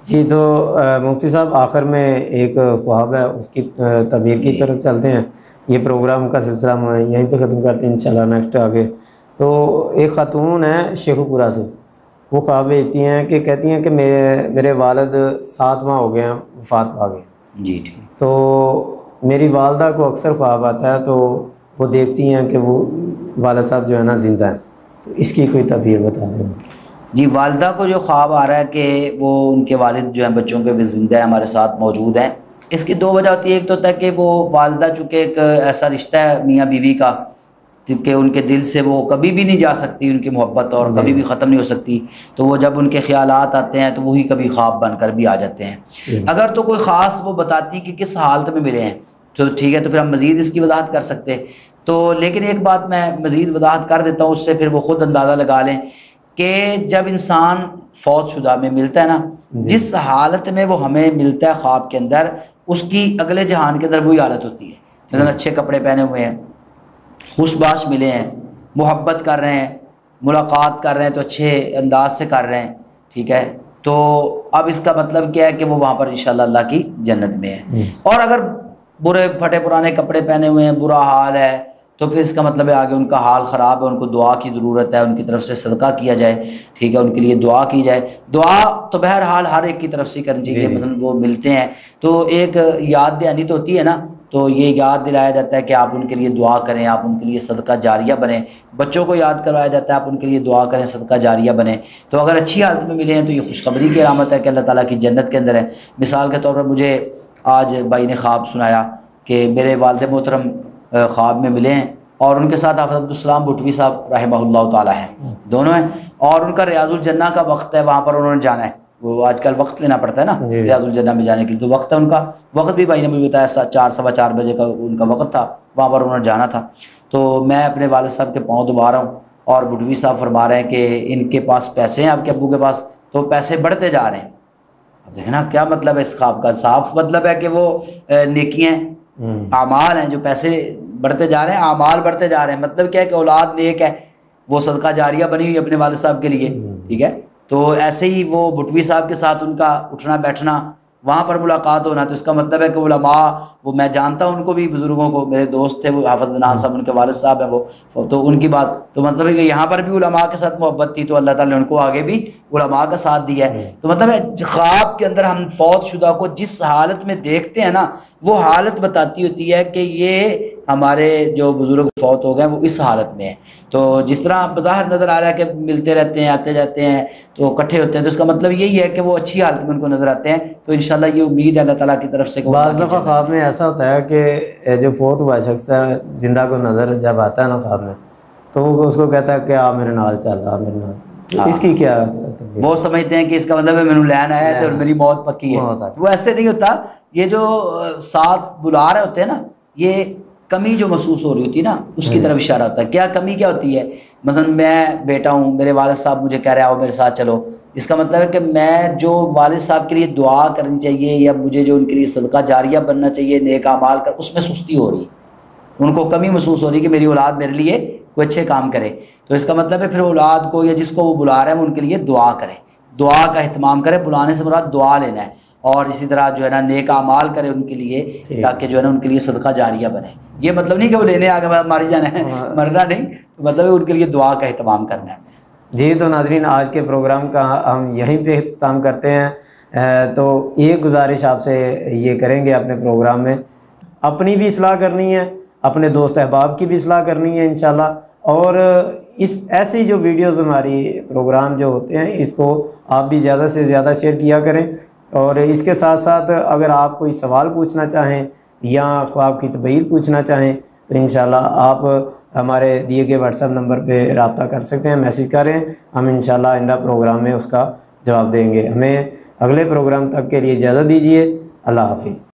जी तो मुफ्ती साहब आखिर में एक ख्वाब है, उसकी तबीर की तरफ चलते हैं। ये प्रोग्राम का सिलसिला हम यहीं पे ख़त्म करते हैं इंशाल्लाह नेक्स्ट आगे। तो एक ख़ातून है शेखुपुरा से, वो ख्वाब भेजती हैं कि कहती हैं कि मेरे वालिद 7 माह हो गए हैं वफ़ात पा गए। जी ठीक। तो मेरी वालदा को अक्सर ख्वाब आता है, तो वो देखती हैं कि वो वालिद साहब जो है ना ज़िंदा हैं। तो इसकी कोई तबीर बता दें। जी, वालिदा को जो ख्वाब आ रहा है कि वो उनके वालिद जो हैं बच्चों के भी ज़िंदा है, हमारे साथ मौजूद हैं, इसकी 2 वजह होती है। एक तो होता है कि वो वालिदा चूँकि एक ऐसा रिश्ता है मियाँ बीवी का कि उनके दिल से वो कभी भी नहीं जा सकती, उनकी मोहब्बत और कभी भी ख़त्म नहीं हो सकती। तो वो जब उनके ख़्यालात आते हैं तो वही कभी ख्वाब बनकर भी आ जाते हैं। अगर तो कोई ख़ास वो बताती कि किस हालत में मिले हैं तो ठीक है, तो फिर हम मज़ीद इसकी वजाहत कर सकते। तो लेकिन एक बात मैं मज़ीद वजाहत कर देता हूँ, उससे फिर वो ख़ुद अंदाज़ा लगा लें कि जब इंसान फौतशुदा में मिलता है ना, जिस हालत में वो हमें मिलता है ख्वाब के अंदर, उसकी अगले जहान के अंदर वही हालत होती है। मतलब अच्छे कपड़े पहने हुए हैं, खुशबाश मिले हैं, मोहब्बत कर रहे हैं, मुलाकात कर रहे हैं तो अच्छे अंदाज से कर रहे हैं, ठीक है। तो अब इसका मतलब क्या है कि वो वहाँ पर इंशाअल्लाह अल्लाह की जन्नत में है। और अगर बुरे फटे पुराने कपड़े पहने हुए हैं, बुरा हाल है, तो फिर इसका मतलब है आगे उनका हाल ख़राब है, उनको दुआ की ज़रूरत है, उनकी तरफ से सदका किया जाए, ठीक है, उनके लिए दुआ की जाए। दुआ तो बहरहाल हर एक की तरफ से करनी चाहिए। मतलब वो मिलते हैं तो एक याद दहानी तो होती है ना, तो ये याद दिलाया जाता है कि आप उनके लिए दुआ करें, आप उनके लिए सदका जारिया बने। बच्चों को याद करवाया जाता है आप उनके लिए दुआ करें, सदका जारिया बने। तो अगर अच्छी हालत में मिले हैं तो ये खुशखबरी की अलामत है कि अल्लाह ताला की जन्नत के अंदर है। मिसाल के तौर पर मुझे आज भाई ने ख्वाब सुनाया कि मेरे वालिद मोहतरम ख्वाब में मिले हैं और उनके साथ हाफ़िज़ अब्दुल सलाम भुटवी साहब रहमहुल्लाह ताला हैं, दोनों हैं। और उनका रियाजुल जन्ना का वक्त है, वहाँ पर उन्होंने जाना है। वो आजकल वक्त लेना पड़ता है ना रियाजुल जन्ना में जाने के लिए, तो वक्त है उनका। वक्त भी भाई ने मुझे बताया 4 सवा 4 बजे का उनका वक्त था, वहाँ पर उन्होंने जाना था। तो मैं अपने वालिद साहब के पाँव दबा रहा हूँ और भुटवी साहब फरमा रहे हैं कि इनके पास पैसे हैं, आपके अब्बू के पास, तो पैसे बढ़ते जा रहे हैं। अब देखना क्या मतलब है इस ख्वाब का, साफ मतलब है कि वो नेकियां आमाल हैं, जो पैसे बढ़ते जा रहे हैं, आमाल बढ़ते जा रहे हैं। मतलब क्या है कि औलाद नेक है, वो सदका जारिया बनी हुई अपने वालिद साहब के लिए, ठीक है। तो ऐसे ही वो भुटवी साहब के साथ उनका उठना बैठना, वहाँ पर मुलाकात होना, तो इसका मतलब है कि उलमा, वो मैं जानता हूँ उनको भी, बुज़ुर्गों को, मेरे दोस्त थे वो हाफ़िज़ अदनान साहब, उनके वालिद साहब हैं वो, तो उनकी बात, तो मतलब है कि यहाँ पर भी उलमा के साथ मोहब्बत थी, तो अल्लाह ताला ने उनको आगे भी उलमा का साथ दिया है। तो मतलब है ख्वाब के अंदर हम फौतशुदा को जिस हालत में देखते हैं ना, वो हालत बताती होती है कि ये हमारे जो बुज़ुर्ग फौत हो गए वो इस हालत में है। तो जिस तरह बाहर नज़र आ रहा है कि मिलते रहते हैं, आते जाते हैं, तो इकट्ठे होते हैं, तो इसका मतलब यही है कि वो अच्छी हालत में उनको नज़र आते हैं। तो इंशाल्लाह ये उम्मीद है अल्लाह ताला की तरफ से। बाज़ दफ़ा ख्वाब में ऐसा होता है कि जो फौत हुआ शख्स है जिंदा को नज़र जब आता है ना ख्वाब में, तो वो उसको कहता है कि आप मेरे नाल चल रहा, मेरे नाल। तो इसकी क्या वो समझते हैं कि इसका मतलब है मैंने लैन आया है तो मेरी मौत पक्की है। वो ऐसे नहीं होता। ये जो साथ बुला रहे होते हैं ना, ये कमी जो महसूस हो रही होती है ना, उसकी तरफ इशारा होता है। क्या कमी क्या होती है? मतलब मैं बेटा हूँ, मेरे वालिद साहब मुझे कह रहे आओ मेरे साथ चलो, इसका मतलब है कि मैं जो वालिद साहब के लिए दुआ करनी चाहिए या मुझे जो उनके लिए सदका जारिया बनना चाहिए, नेक अमाल कर, उसमें सुस्ती हो रही है, उनको कमी महसूस हो रही है कि मेरी औलाद मेरे लिए कोई अच्छे काम करे। तो इसका मतलब है फिर औलाद को या जिसको वो बुला रहे हैं उनके लिए दुआ करें, दुआ का एहतमाम करें। बुलाने से मुराद दुआ लेना है, और इसी तरह जो है ना नेक अमाल करे उनके लिए, ताकि जो है ना उनके लिए सदका जारिया बने। ये मतलब नहीं कि वो लेने आगे मारी जाना है, मरना नहीं, मतलब है उनके लिए दुआ का एहतमाम करना है। जी तो नाज़रीन, आज के प्रोग्राम का हम यहीं पे इख्तिताम करते हैं। तो एक गुजारिश आपसे ये करेंगे, अपने प्रोग्राम में अपनी भी इस्लाह करनी है, अपने दोस्त अहबाब की भी इस्लाह करनी है इंशाल्लाह। और इस ऐसी जो वीडियोज़ हमारी प्रोग्राम जो होते हैं, इसको आप भी ज़्यादा से ज़्यादा शेयर किया करें। और इसके साथ साथ अगर आप कोई सवाल पूछना चाहें या ख्वाब की तबीर पूछना चाहें तो इंशाल्लाह आप हमारे दिए गए व्हाट्सएप नंबर पे रब्ता कर सकते हैं, मैसेज करें, हम इंशाल्लाह आइंदा प्रोग्राम में उसका जवाब देंगे। हमें अगले प्रोग्राम तक के लिए इजाज़त दीजिए। अल्लाह हाफिज़।